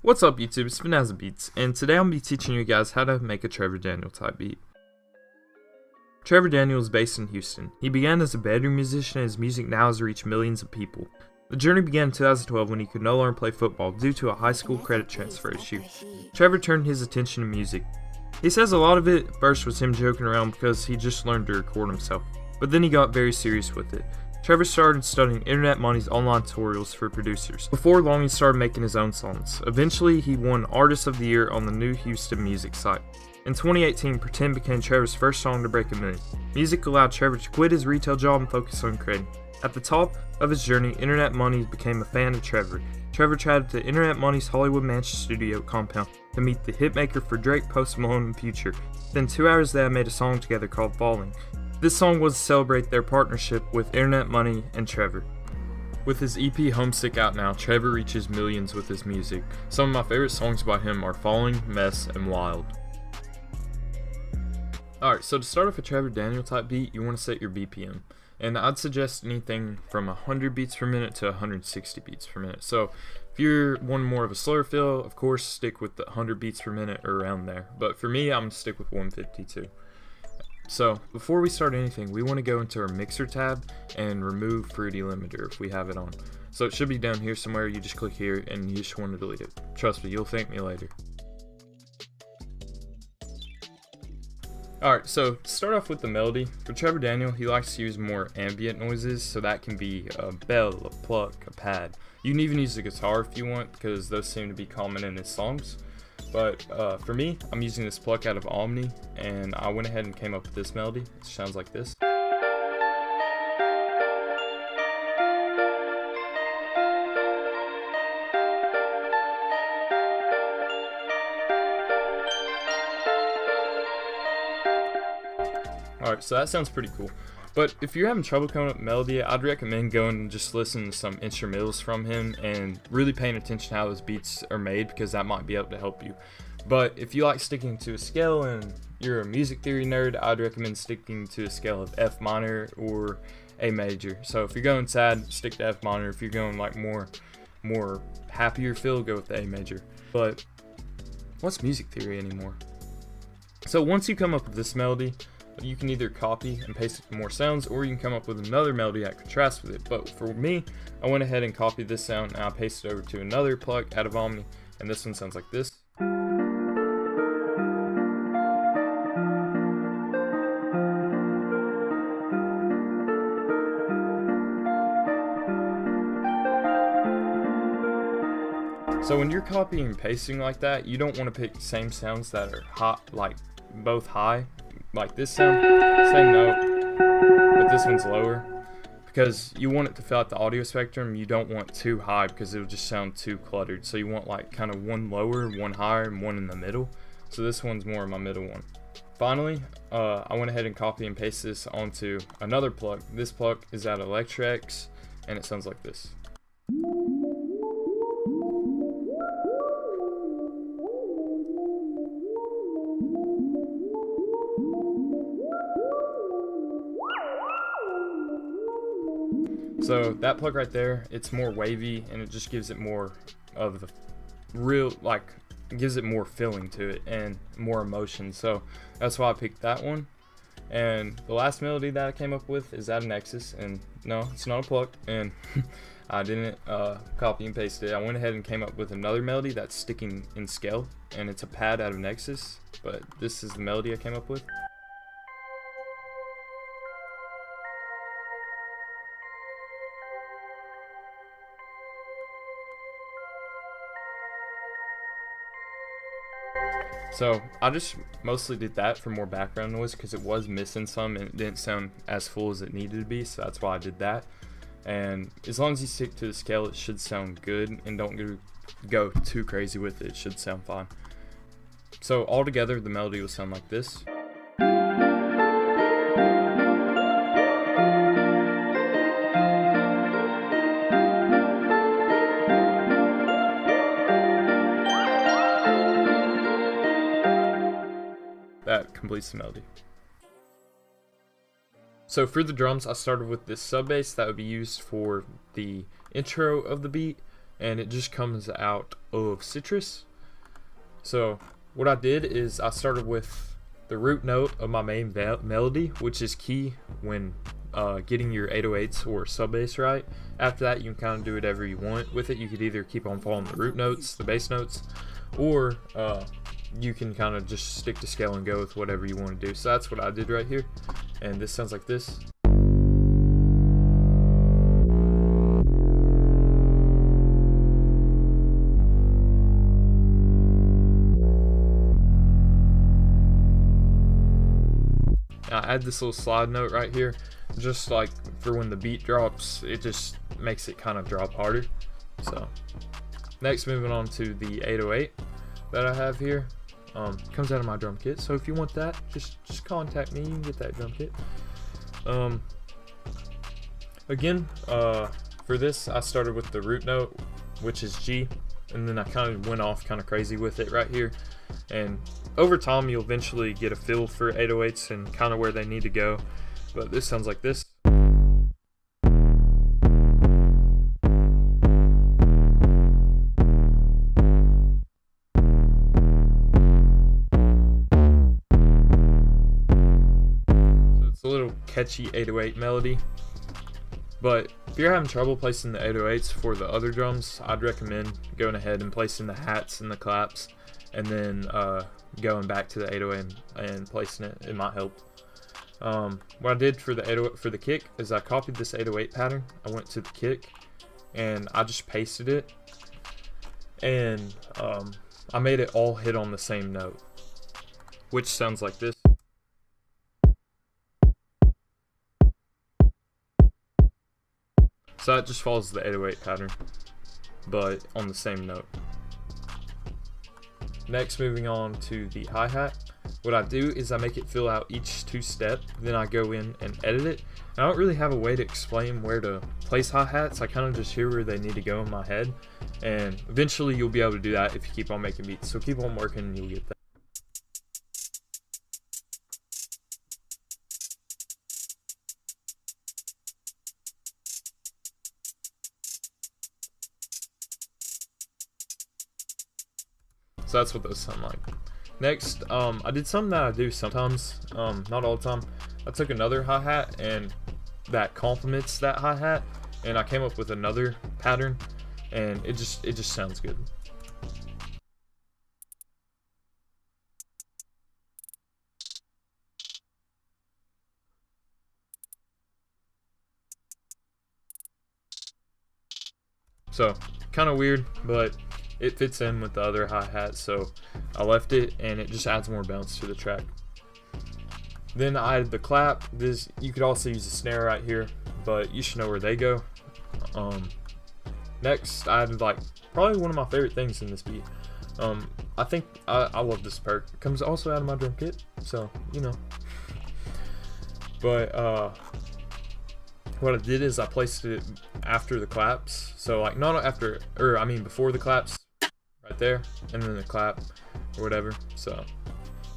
What's up YouTube, it's Finazzo Beats, and today I'm going to be teaching you guys how to make a Trevor Daniel type beat. Trevor Daniel is based in Houston. He began as a bedroom musician and his music now has reached millions of people. The journey began in 2012 when he could no longer play football due to a high school credit transfer issue. Trevor turned his attention to music. He says a lot of it first was him joking around because he just learned to record himself, but then he got very serious with it. Trevor started studying Internet Money's online tutorials for producers. Before long, he started making his own songs. Eventually, he won Artist of the Year on the New Houston music site. In 2018, Pretend became Trevor's first song to break a million. Music allowed Trevor to quit his retail job and focus on creating. At the top of his journey, Internet Money became a fan of Trevor. Trevor traveled to Internet Money's Hollywood Mansion studio compound to meet the hitmaker for Drake, Post Malone, and Future. Within 2 hours, they had made a song together called Falling. This song was to celebrate their partnership with Internet Money and Trevor. With his EP Homesick out now, Trevor reaches millions with his music. Some of my favorite songs by him are Falling, Mess, and Wild. Alright, so to start off a Trevor Daniel type beat, you want to set your BPM. And I'd suggest anything from 100 beats per minute to 160 beats per minute. So if you're one more of a slower feel, of course stick with the 100 beats per minute or around there. But for me, I'm going to stick with 152. So before we start anything, we want to go into our mixer tab and remove Fruity Limiter if we have it on. So it should be down here somewhere. You just click here and you just want to delete it. Trust me, you'll thank me later. Alright, so to start off with the melody, for Trevor Daniel, he likes to use more ambient noises, so that can be a bell, a pluck, a pad. You can even use the guitar if you want, because those seem to be common in his songs. But for me, I'm using this pluck out of Omni, and I went ahead and came up with this melody. It sounds like this. Alright, so that sounds pretty cool. But if you're having trouble coming up with melody, I'd recommend going and just listening to some instrumentals from him and really paying attention to how those beats are made, because that might be able to help you. But if you like sticking to a scale and you're a music theory nerd, I'd recommend sticking to a scale of F minor or A major. So if you're going sad, stick to F minor. If you're going like more happier feel, go with the A major. But what's music theory anymore? So once you come up with this melody, you can either copy and paste it to more sounds, or you can come up with another melody that contrasts with it. But for me, I went ahead and copied this sound and I pasted it over to another pluck out of Omni, and this one sounds like this. So when you're copying and pasting like that, you don't want to pick the same sounds that are hot, like both high. Like this sound, same note, but this one's lower, because you want it to fill out the audio spectrum. You don't want too high because it'll just sound too cluttered. So you want like kind of one lower, one higher, and one in the middle. So this one's more of my middle one. Finally, I went ahead and copy and paste this onto another pluck. This pluck is out of Electrex, and it sounds like this. So that plug right there, it's more wavy and it just gives it more of the real, like, gives it more feeling to it and more emotion. So that's why I picked that one. And the last melody that I came up with is out of Nexus, and no, it's not a plug, and I didn't copy and paste it. I went ahead and came up with another melody that's sticking in scale, and it's a pad out of Nexus, but this is the melody I came up with. So I just mostly did that for more background noise because it was missing some and it didn't sound as full as it needed to be, so that's why I did that. And as long as you stick to the scale, it should sound good, and don't go too crazy with it. It should sound fine. So altogether, the melody will sound like this. That completes the melody. So for the drums, I started with this sub bass that would be used for the intro of the beat, and it just comes out of citrus. So what I did is I started with the root note of my main melody, which is key when getting your 808s or sub bass right. After that, you can kind of do whatever you want with it. You could either keep on following the root notes, the bass notes, or you can kind of just stick to scale and go with whatever you want to do. So that's what I did right here, and this sounds like this. I add this little slide note right here, just like for when the beat drops, it just makes it kind of drop harder. So next, moving on to the 808 that I have here. Comes out of my drum kit, so if you want that, just contact me, you can get that drum kit. Again, for this I started with the root note, which is G, and then I kind of went off kind of crazy with it right here. And over time you'll eventually get a feel for 808s and kind of where they need to go, but this sounds like this. So it's a little catchy 808 melody. But if you're having trouble placing the 808s for the other drums, I'd recommend going ahead and placing the hats and the claps, and then going back to the 808 and placing it. It might help. What I did for the 808 for the kick is I copied this 808 pattern. I went to the kick and I just pasted it, and I made it all hit on the same note, which sounds like this. So that just follows the 808 pattern, but on the same note. Next, moving on to the hi-hat. What I do is I make it fill out each two-step, then I go in and edit it. I don't really have a way to explain where to place hi-hats. I kind of just hear where they need to go in my head, and eventually you'll be able to do that if you keep on making beats. So keep on working and you'll get that. So that's what those sound like. Next, I did something that I do sometimes, not all the time. I took another hi-hat and that complements that hi-hat, and I came up with another pattern, and it just sounds good. So kind of weird, but it fits in with the other hi-hat, so I left it, and it just adds more bounce to the track. Then I added the clap. This, you could also use a snare right here, but you should know where they go. Next, I added like probably one of my favorite things in this beat. I think I love this perk. It comes also out of my drum kit, so you know. But what I did is I placed it after the claps, so like not after, or I mean before the claps, right there, and then the clap or whatever. So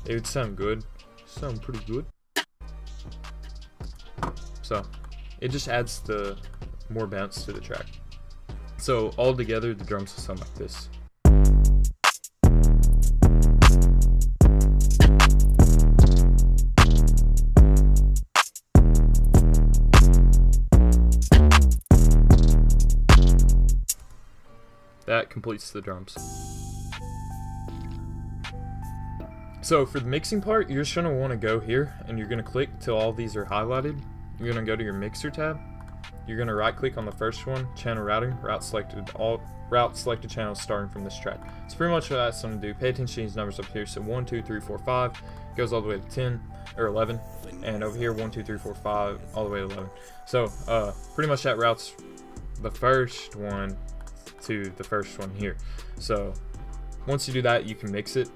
it would sound good, sound pretty good. So it just adds the more bounce to the track. So all together, the drums will sound like this. That completes the drums. So for the mixing part, you're just going to want to go here and you're going to click till all these are highlighted. You're going to go to your mixer tab. You're going to right click on the first one, channel routing, route selected, all route selected channels starting from this track. It's pretty much what that's going to do. Pay attention to these numbers up here. So 1, 2, 3, 4, 5 goes all the way to 10 or 11, and over here 1, 2, 3, 4, 5 all the way to 11. So pretty much that routes the first one to the first one here. So once you do that, you can mix it.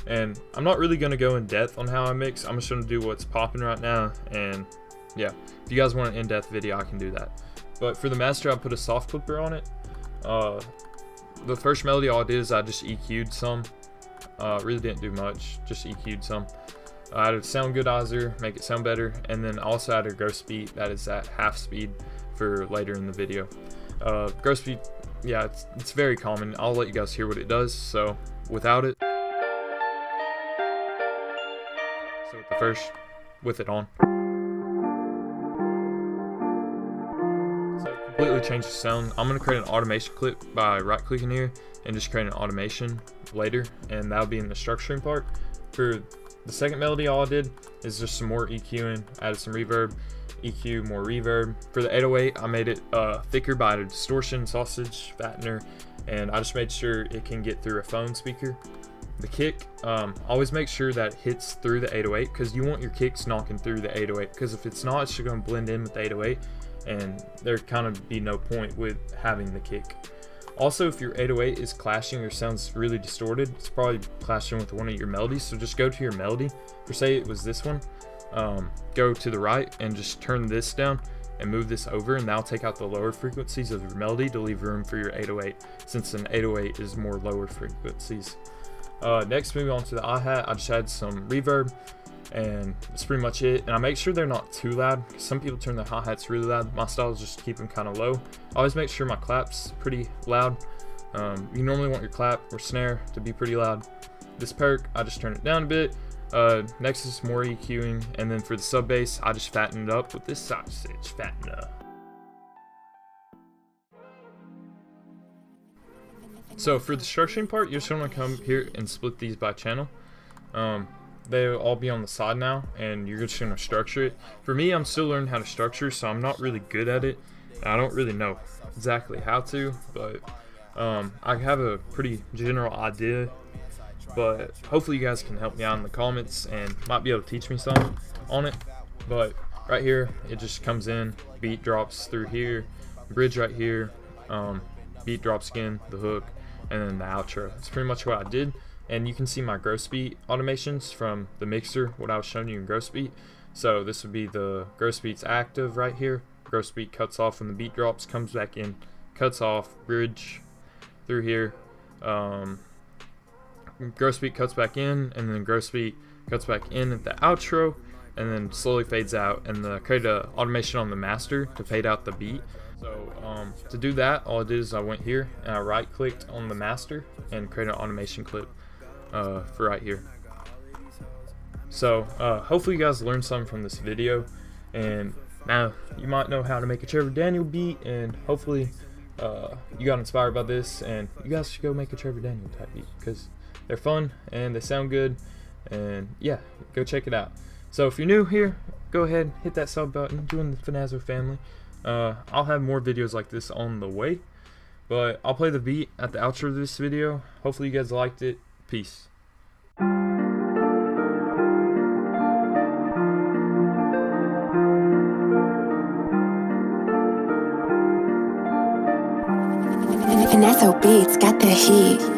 And I'm not really going to go in depth on how I mix. I'm just going to do what's popping right now, and yeah, if you guys want an in-depth video, I can do that. But for the master, I put a soft clipper on it. The first melody, all I did is I just EQ'd some. Really didn't do much, just EQ'd some. I added a sound goodizer, make it sound better, and then also added a gross beat that is at half speed for later in the video. Gross beat yeah, it's very common. I'll let you guys hear what it does. So without it, so with the first, with it on. So it completely changes the sound. I'm gonna create an automation clip by right clicking here and just create an automation later, and that'll be in the structuring part. For the second melody, all I did is just some more EQing, added some reverb, EQ, more reverb. For the 808, I made it thicker by a distortion, sausage, fattener, and I just made sure it can get through a phone speaker. The kick, always make sure that it hits through the 808, because you want your kicks knocking through the 808, because if it's not, it's just going to blend in with the 808, and there kind of be no point with having the kick. Also, if your 808 is clashing or sounds really distorted, it's probably clashing with one of your melodies, so just go to your melody. For say it was this one, go to the right and just turn this down and move this over, and that'll take out the lower frequencies of your melody to leave room for your 808, since an 808 is more lower frequencies. Next, moving on to the hi-hat, I just add some reverb, and that's pretty much it. And I make sure they're not too loud. Some people turn their hi-hats really loud. My style is just keep them kind of low. I always make sure my clap's pretty loud. You normally want your clap or snare to be pretty loud. This perk, I just turn it down a bit. Next is more EQing, and then for the sub bass, I just fatten it up with this sausage fattener. So for the structuring part, you're just gonna come here and split these by channel. They'll all be on the side now, and you're just gonna structure it. For me, I'm still learning how to structure, so I'm not really good at it. I don't really know exactly how to, but I have a pretty general idea. But hopefully you guys can help me out in the comments and might be able to teach me some on it. But right here, it just comes in, beat drops through here, bridge right here, beat drops again, the hook, and then the outro. That's pretty much what I did. And you can see my gross beat automations from the mixer, what I was showing you in gross beat. So this would be the gross beats active right here. Gross beat cuts off when the beat drops, comes back in, cuts off, bridge through here. Gross beat cuts back in, and then gross beat cuts back in at the outro, and then slowly fades out. And create an automation on the master to fade out the beat. So to do that, all I did is I went here and I right clicked on the master and create an automation clip for right here. So hopefully you guys learned something from this video, and now you might know how to make a Trevor Daniel beat, and hopefully you got inspired by this, and you guys should go make a Trevor Daniel type beat, because they're fun and they sound good, and yeah, go check it out. So if you're new here, go ahead, hit that sub button, join the Finazzo family. I'll have more videos like this on the way, but I'll play the beat at the outro of this video. Hopefully you guys liked it. Peace. Finazzo beats got the heat.